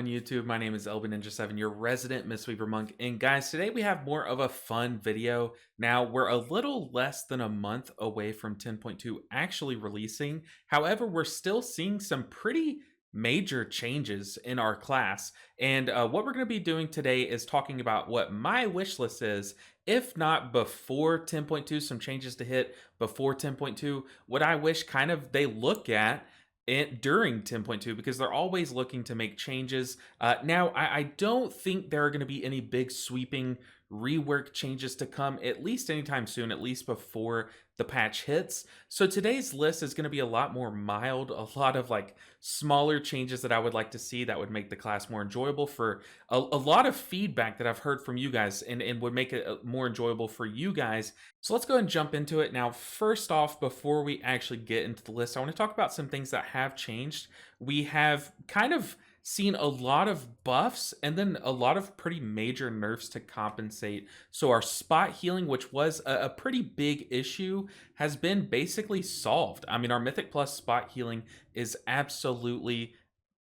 on YouTube? My name is Ninja7, your resident Mistweaver monk. And guys, today we have more of a fun video. Now, we're a little less than a month away from 10.2 actually releasing. However, we're still seeing some pretty major changes in our class. And what we're going to be doing today is talking about what my wish list is, if not before 10.2, some changes to hit before 10.2, what I wish kind of they look at during 10.2, because they're always looking to make changes. Now, I don't think there are going to be any big sweeping rework changes to come, at least anytime soon, at least before the patch hits. So today's list is going to be a lot more mild, a lot of like smaller changes that I would like to see that would make the class more enjoyable for a lot of feedback that I've heard from you guys, and would make it more enjoyable for you guys. So let's go ahead and jump into it. Now, first off, before we actually get into the list, I want to talk about some things that have changed. We have kind of seen a lot of buffs and then a lot of pretty major nerfs to compensate. So our spot healing, which was a pretty big issue, has been basically solved. I mean, our Mythic Plus spot healing is absolutely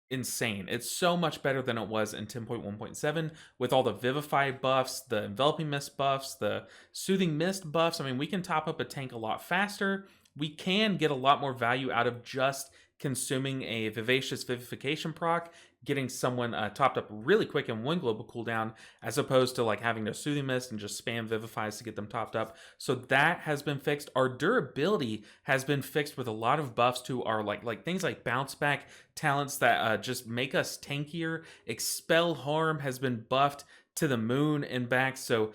insane. It's so much better than it was in 10.1.7 with all the Vivify buffs, the Enveloping Mist buffs, the Soothing Mist buffs. I mean, we can top up a tank a lot faster. We can get a lot more value out of just consuming a Vivacious Vivification proc, getting someone topped up really quick in one global cooldown, as opposed to like having to Soothing Mist and just spam Vivifies to get them topped up. So that has been fixed. Our durability has been fixed with a lot of buffs to our like things like bounce back talents that just make us tankier. Expel Harm has been buffed to the moon and back, so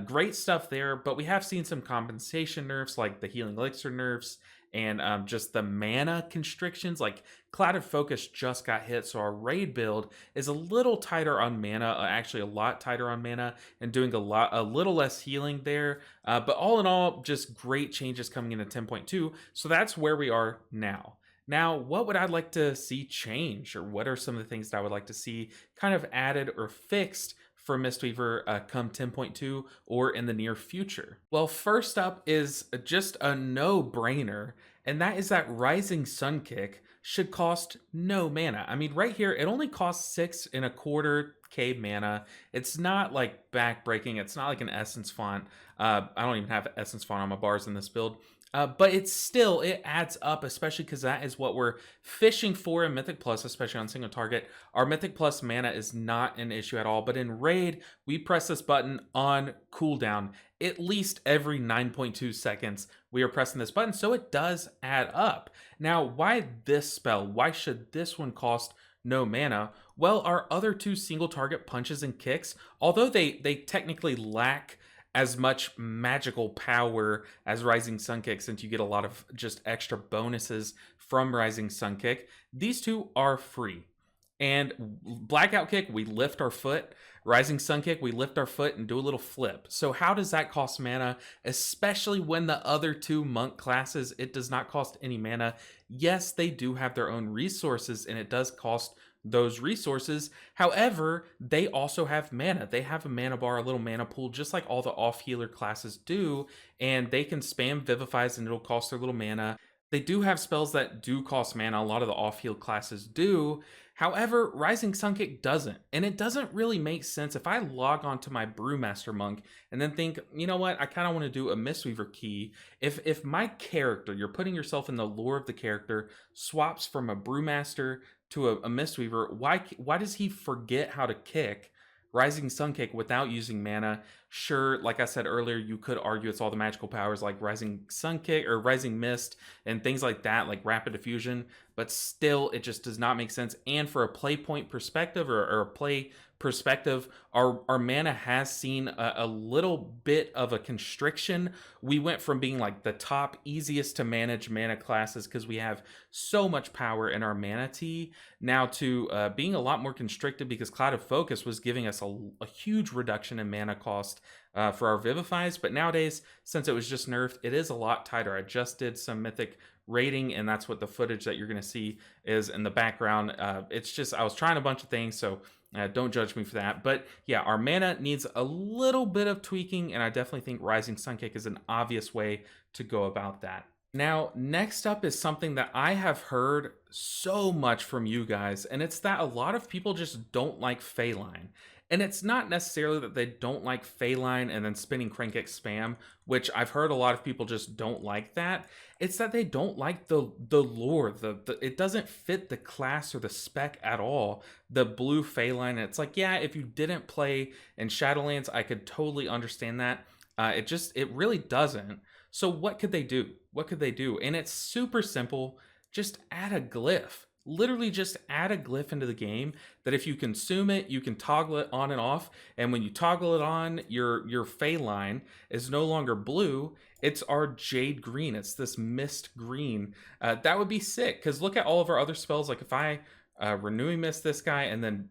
great stuff there. But we have seen some compensation nerfs, like the Healing Elixir nerfs, and just the mana constrictions. Like Clouded Focus just got hit, so our raid build is a little tighter on mana, actually a lot tighter on mana, and doing a little less healing there. But all in all, just great changes coming into 10.2. So that's where we are now. Now, what would I like to see change, or what are some of the things that I would like to see kind of added or fixed for Mistweaver come 10.2 or in the near future? Well, first up is just a no-brainer, and that is that Rising Sun Kick should cost no mana. I mean, right here, it only costs 6.25k mana. It's not like backbreaking. It's not like an Essence font. I don't even have Essence font on my bars in this build. But it adds up, especially because that is what we're fishing for in Mythic Plus, especially on single target. Our Mythic Plus mana is not an issue at all, but in Raid, we press this button on cooldown. At least every 9.2 seconds, we are pressing this button, so it does add up. Now, why this spell? Why should this one cost no mana? Well, our other two single target punches and kicks, although they technically lack as much magical power as Rising Sun Kick, since you get a lot of just extra bonuses from Rising Sun Kick, these two are free. And Blackout Kick, we lift our foot. Rising Sun Kick, we lift our foot and do a little flip. So how does that cost mana? Especially when the other two monk classes, it does not cost any mana. Yes, they do have their own resources, and it does cost those resources. However, they also have mana. They have a mana bar, a little mana pool, just like all the off healer classes do, and they can spam Vivifies and it'll cost their little mana. They do have spells that do cost mana. A lot of the off heal classes do. However, Rising Sun Kick doesn't, and it doesn't really make sense if I log on to my Brewmaster monk and then think, you know what, I kind of want to do a Mistweaver key. If my character, you're putting yourself in the lore of the character, swaps from a Brewmaster to a Mistweaver, why does he forget how to kick Rising Sun Kick without using mana? Sure, like I said earlier, you could argue it's all the magical powers like Rising Sun Kick or Rising Mist and things like that, like Rapid Diffusion, but still, it just does not make sense. And for a play point perspective or a play perspective, our mana has seen a little bit of a constriction. We went from being like the top easiest to manage mana classes because we have so much power in our mana tea, now to being a lot more constricted because Clouded Focus was giving us a huge reduction in mana cost for our Vivifies. But nowadays, since it was just nerfed, it is a lot tighter. I just did some Mythic rating, and that's what the footage that you're going to see is in the background. It's just, I was trying a bunch of things, so don't judge me for that. But yeah, our mana needs a little bit of tweaking, and I definitely think Rising Sun Kick is an obvious way to go about that. Now, next up is something that I have heard so much from you guys, and it's that a lot of people just don't like Faeline. And it's not necessarily that they don't like Faeline and then spinning crank X spam, which I've heard a lot of people just don't like that. It's that they don't like the lore. The it doesn't fit the class or the spec at all. The blue Faeline. It's like, yeah, if you didn't play in Shadowlands, I could totally understand that. It really doesn't. So what could they do? What could they do? And it's super simple. Just add a glyph. Literally just add a glyph into the game that if you consume it, you can toggle it on and off. And when you toggle it on, your Faeline is no longer blue. It's our jade green. It's this mist green. That would be sick. Because look at all of our other spells. Like if I renewing mist this guy and then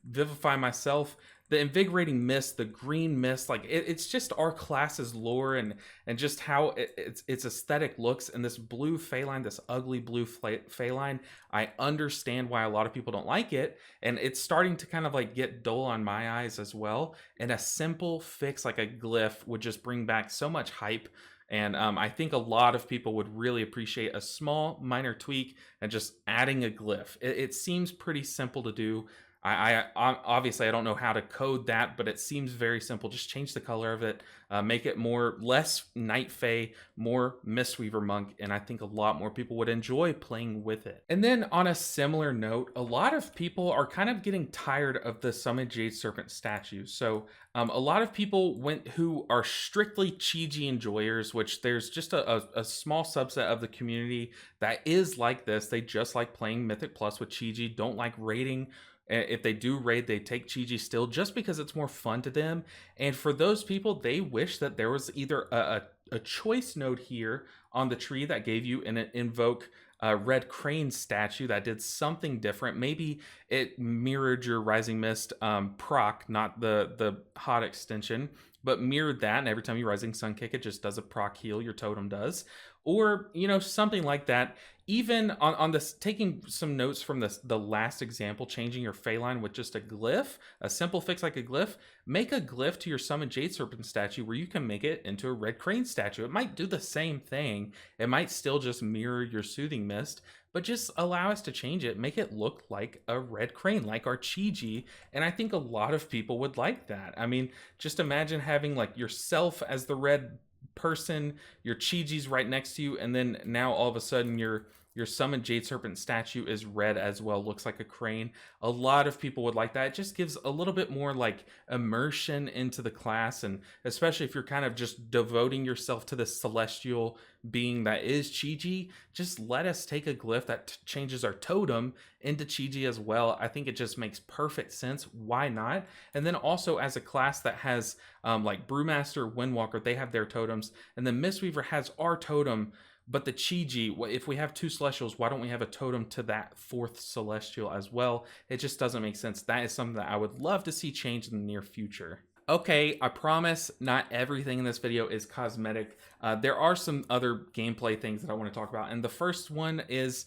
vivify myself, the invigorating mist, the green mist, like it's just our class's lore and just how its aesthetic looks. And this blue Faeline, this ugly blue Faeline, I understand why a lot of people don't like it, and it's starting to kind of like get dull on my eyes as well. And a simple fix like a glyph would just bring back so much hype. And I think a lot of people would really appreciate a small minor tweak and just adding a glyph. It seems pretty simple to do. Obviously I don't know how to code that, but it seems very simple. Just change the color of it, make it less Night Fae, more Mistweaver Monk, and I think a lot more people would enjoy playing with it. And then on a similar note, a lot of people are kind of getting tired of the Summon Jade Serpent statues. So a lot of people who are strictly chiji enjoyers, which there's just a small subset of the community that is like this. They just like playing Mythic Plus with chiji, don't like raiding. If they do raid, they take chiji still just because it's more fun to them. And for those people, they wish that there was either a choice node here on the tree that gave you an invoke red crane statue that did something different. Maybe it mirrored your Rising Mist proc, not the hot extension, but mirrored that. And every time you Rising Sun kick, it just does a proc heal, your totem does. Or, something like that. Even on this, taking some notes from the last example, changing your Faeline with just a glyph, a simple fix like a glyph, make a glyph to your Summon Jade Serpent statue where you can make it into a Red Crane statue. It might do the same thing. It might still just mirror your Soothing Mist, but just allow us to change it, make it look like a red crane, like our chiji. And I think a lot of people would like that. I mean, just imagine having like yourself as the red person, your chiji's right next to you, and then now all of a sudden your summoned Jade Serpent statue is red as well, looks like a crane. A lot of people would like that. It just gives a little bit more like immersion into the class, and especially if you're kind of just devoting yourself to this celestial being that is chiji, just let us take a glyph that changes our totem into chiji as well. I think it just makes perfect sense. Why not? And then also as a class that has like Brewmaster, Windwalker, they have their totems, and then Mistweaver has our totem. But the chiji, if we have two celestials, why don't we have a totem to that fourth celestial as well? It just doesn't make sense. That is something that I would love to see change in the near future. Okay, I promise not everything in this video is cosmetic. There are some other gameplay things that I want to talk about. And the first one is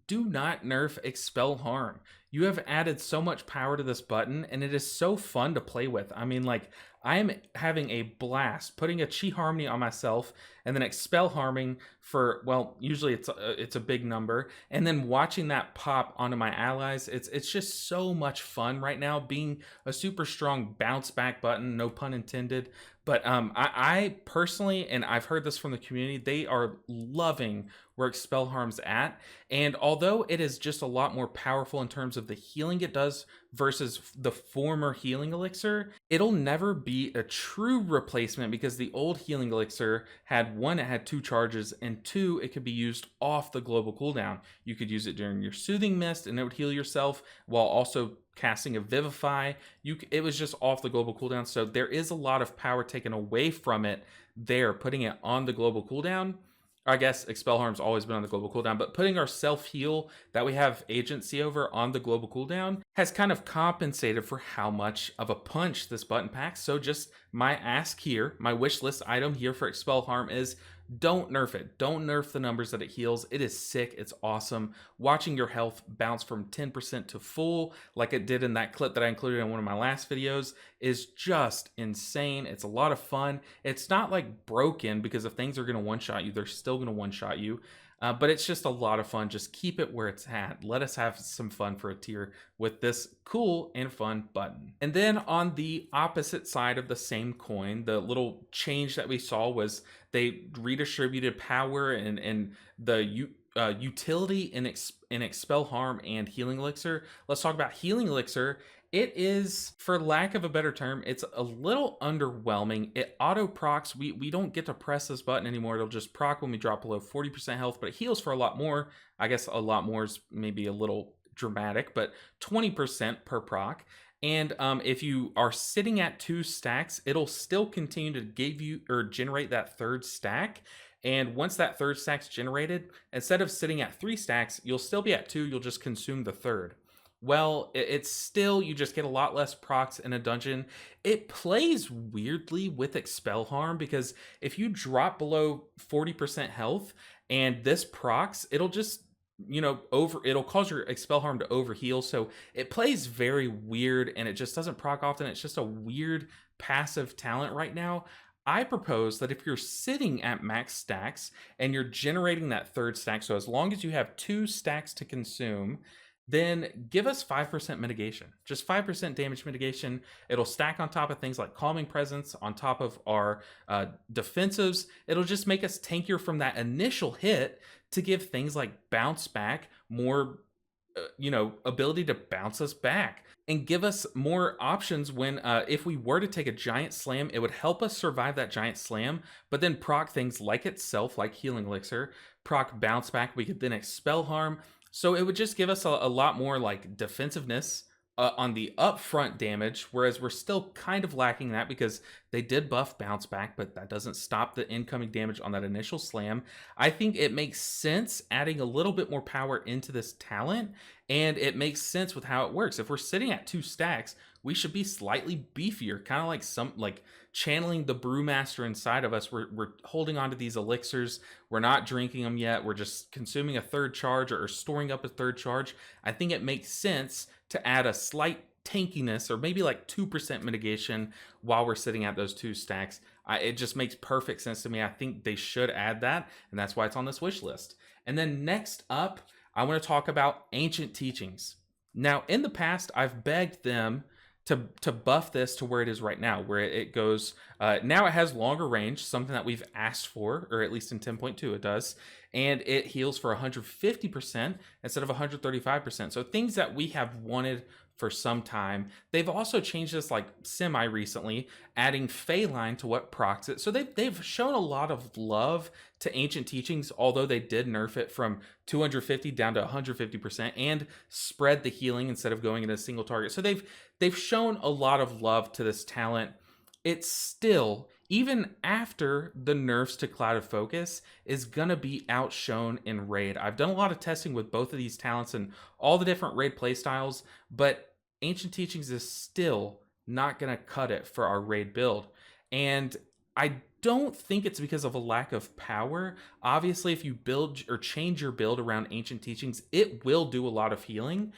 do not nerf Expel Harm. You have added so much power to this button, and it is so fun to play with. I mean, like, I'm having a blast putting a Chi Harmony on myself and then Expel Harming for, well, usually it's a big number, and then watching that pop onto my allies. It's just so much fun right now, being a super strong bounce back button, no pun intended. But I personally, and I've heard this from the community, they are loving where Expel Harm's at. And although it is just a lot more powerful in terms of the healing it does versus the former healing elixir, it'll never be a true replacement because the old healing elixir had one, it had 2 charges, and 2, it could be used off the global cooldown. You could use it during your Soothing Mist and it would heal yourself while also casting a Vivify. It was just off the global cooldown, so there is a lot of power taken away from it there, putting it on the global cooldown. I guess Expel Harm's always been on the global cooldown, but putting our self-heal that we have agency over on the global cooldown has kind of compensated for how much of a punch this button packs. So just my ask here, my wish list item here for Expel Harm is don't nerf it. Don't nerf the numbers that it heals. It is sick. It's awesome. Watching your health bounce from 10% to full, like it did in that clip that I included in one of my last videos, is just insane. It's a lot of fun. It's not like broken, because if things are going to one-shot you, they're still going to one-shot you. But it's just a lot of fun. Just keep it where it's at. Let us have some fun for a tier with this cool and fun button. And then on the opposite side of the same coin, the little change that we saw was they redistributed power and the utility in Expel Harm and Healing Elixir. Let's talk about Healing Elixir. It is, for lack of a better term, it's a little underwhelming. It auto procs. We don't get to press this button anymore. It'll just proc when we drop below 40% health, but it heals for a lot more. I guess a lot more is maybe a little dramatic, but 20% per proc. And if you are sitting at 2 stacks, it'll still continue to give you or generate that 3rd stack. And once that 3rd stack's generated, instead of sitting at 3 stacks, you'll still be at 2. You'll just consume the 3rd. Well, it's still, you just get a lot less procs in a dungeon. It plays weirdly with Expel Harm, because if you drop below 40% health and this procs, it'll just, it'll cause your Expel Harm to overheal. So it plays very weird, and it just doesn't proc often. It's just a weird passive talent right now. I propose that if you're sitting at max stacks and you're generating that 3rd stack, so as long as you have 2 stacks to consume, then give us 5% mitigation, just 5% damage mitigation. It'll stack on top of things like Calming Presence, on top of our defensives. It'll just make us tankier from that initial hit to give things like bounce back more, ability to bounce us back, and give us more options when, if we were to take a giant slam, it would help us survive that giant slam, but then proc things like itself, like Healing Elixir, proc bounce back. We could then Expel Harm. So it would just give us a lot more like defensiveness on the upfront damage, whereas we're still kind of lacking that because they did buff bounce back, but that doesn't stop the incoming damage on that initial slam. I think it makes sense adding a little bit more power into this talent, and it makes sense with how it works. If we're sitting at 2 stacks, we should be slightly beefier, kind of like channeling the brewmaster inside of us. We're holding on to these elixirs. We're not drinking them yet. We're just consuming a 3rd charge or storing up a 3rd charge. I think it makes sense to add a slight tankiness, or maybe like 2% mitigation while we're sitting at those 2 stacks. It just makes perfect sense to me. I think they should add that, and that's why it's on this wish list. And then next up, I want to talk about Ancient Teachings. Now, in the past, I've begged them to buff this to where it is right now, where it goes, now it has longer range, something that we've asked for, or at least in 10.2 it does, and it heals for 150% instead of 135%. So things that we have wanted for some time. They've also changed this like semi recently, adding Faeline to what procs it. So they've shown a lot of love to Ancient Teachings, although they did nerf it from 250 down to 150% and spread the healing instead of going into a single target. So they've shown a lot of love to this talent. It's still, even after the nerfs to Cloud of Focus, is gonna be outshone in raid. I've done a lot of testing with both of these talents and all the different raid playstyles, but Ancient Teachings is still not gonna cut it for our raid build. And I don't think it's because of a lack of power. Obviously, if you build or change your build around Ancient Teachings, it will do a lot of healing.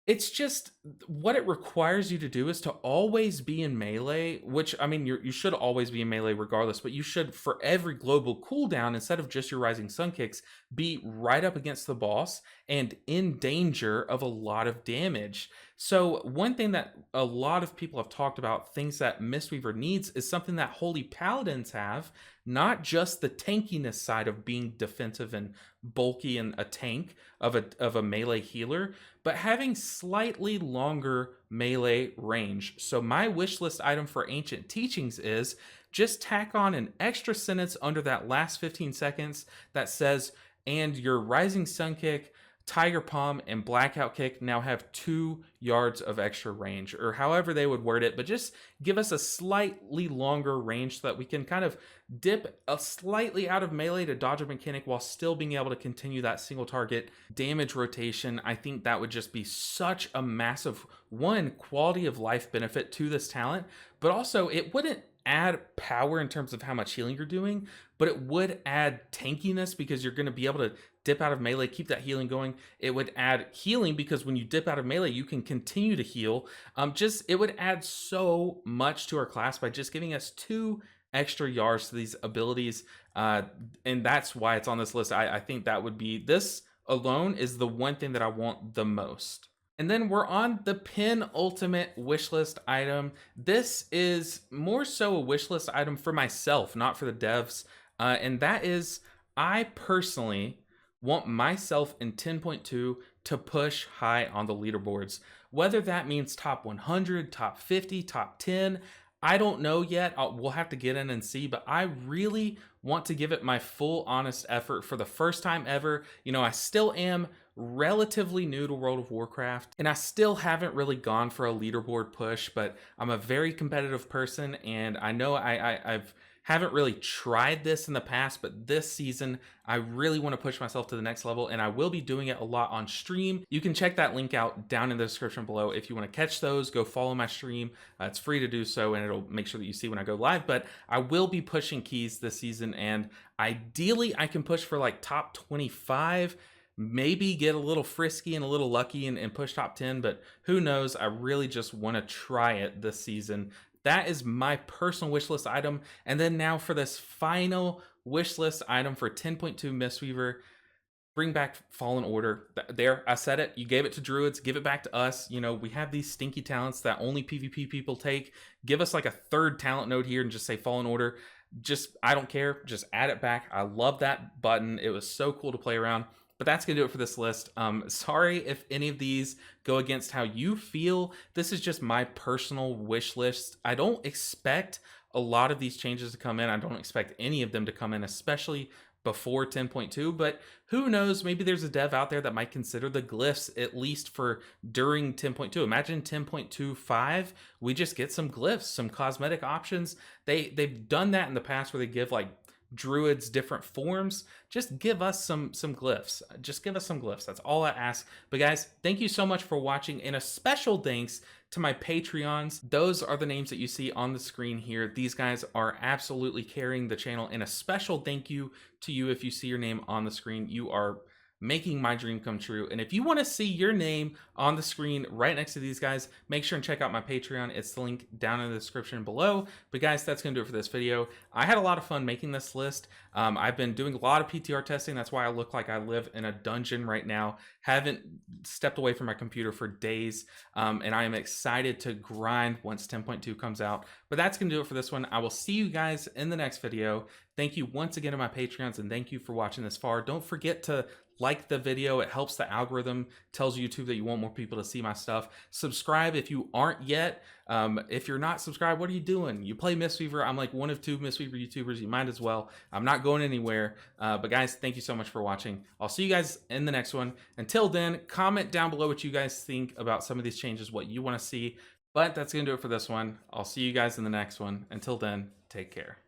It's just what it requires you to do is to always be in melee, which, I mean, you should always be in melee regardless, but you should, for every global cooldown, instead of just your Rising Sun kicks, be right up against the boss and in danger of a lot of damage. So one thing that a lot of people have talked about, things that Mistweaver needs, is something that Holy Paladins have, not just the tankiness side of being defensive and bulky and a tank of a melee healer, but having slightly longer melee range. So my wish list item for Ancient Teachings is just tack on an extra sentence under that last 15 seconds that says, and your Rising Sun kick, Tiger Palm, and Blackout Kick now have 2 yards of extra range, or however they would word it, but just give us a slightly longer range so that we can kind of dip slightly out of melee to dodge a mechanic while still being able to continue that single target damage rotation. I think that would just be such a massive, one, quality of life benefit to this talent, but also it wouldn't add power in terms of how much healing you're doing, but it would add tankiness because you're going to be able to dip out of melee, keep that healing going. It would add healing because when you dip out of melee, you can continue to heal. Just it would add so much to our class by just giving us 2 extra yards to these abilities, and that's why it's on this list. I think that would be, this alone is the one thing that I want the most. And then we're on the penultimate wishlist item. This is more so a wishlist item for myself, not for the devs. And that is, I personally want myself in 10.2 to push high on the leaderboards. Whether that means top 100, top 50, top 10, I don't know yet. We'll have to get in and see, but I really want to give it my full honest effort for the first time ever. You know, I still am relatively new to World of Warcraft, and I still haven't really gone for a leaderboard push, but I'm a very competitive person, and I know I've haven't really tried this in the past, but this season I really want to push myself to the next level, and I will be doing it a lot on stream. You can check that link out down in the description below if you want to catch those. Go follow my stream. It's free to do so, and it'll make sure that you see when I go live. But I will be pushing keys this season, and ideally I can push for like top 25, maybe get a little frisky and a little lucky and push top 10, but who knows? I really just want to try it this season. That is my personal wish list item. And then now for this final wish list item for 10.2 Mistweaver, bring back Fallen Order. There, I said it. You gave it to druids, give it back to us. You know, we have these stinky talents that only PvP people take. Give us like a 3rd talent node here and just say Fallen Order. Just, I don't care. Just add it back. I love that button. It was so cool to play around. But that's going to do it for this list. Sorry if any of these go against how you feel. This is just my personal wish list. I don't expect a lot of these changes to come in. I don't expect any of them to come in, especially before 10.2, but who knows, maybe there's a dev out there that might consider the glyphs at least for during 10.2. Imagine 10.25, we just get some glyphs, some cosmetic options. They've done that in the past where they give like druids different forms. Just give us some glyphs. Just give us some glyphs. That's all I ask. But guys, thank you so much for watching, and a special thanks to my Patreons. Those are the names that you see on the screen here. These guys are absolutely carrying the channel, and a special thank you to you if you see your name on the screen. You are making my dream come true. And if you want to see your name on the screen right next to these guys, make sure and check out my Patreon. It's the link down in the description below. But guys, that's going to do it for this video. I had a lot of fun making this list. I've been doing a lot of PTR testing. That's why I look like I live in a dungeon right now. Haven't stepped away from my computer for days. And I am excited to grind once 10.2 comes out. But that's going to do it for this one. I will see you guys in the next video. Thank you once again to my Patreons, and thank you for watching this far. Don't forget to like the video. It helps the algorithm, tells YouTube that you want more people to see my stuff. Subscribe if you aren't yet. If you're not subscribed, what are you doing? You play Mistweaver. I'm like one of 2 Mistweaver YouTubers. You might as well. I'm not going anywhere. But guys, thank you so much for watching. I'll see you guys in the next one. Until then, comment down below what you guys think about some of these changes, what you want to see. But that's going to do it for this one. I'll see you guys in the next one. Until then, take care.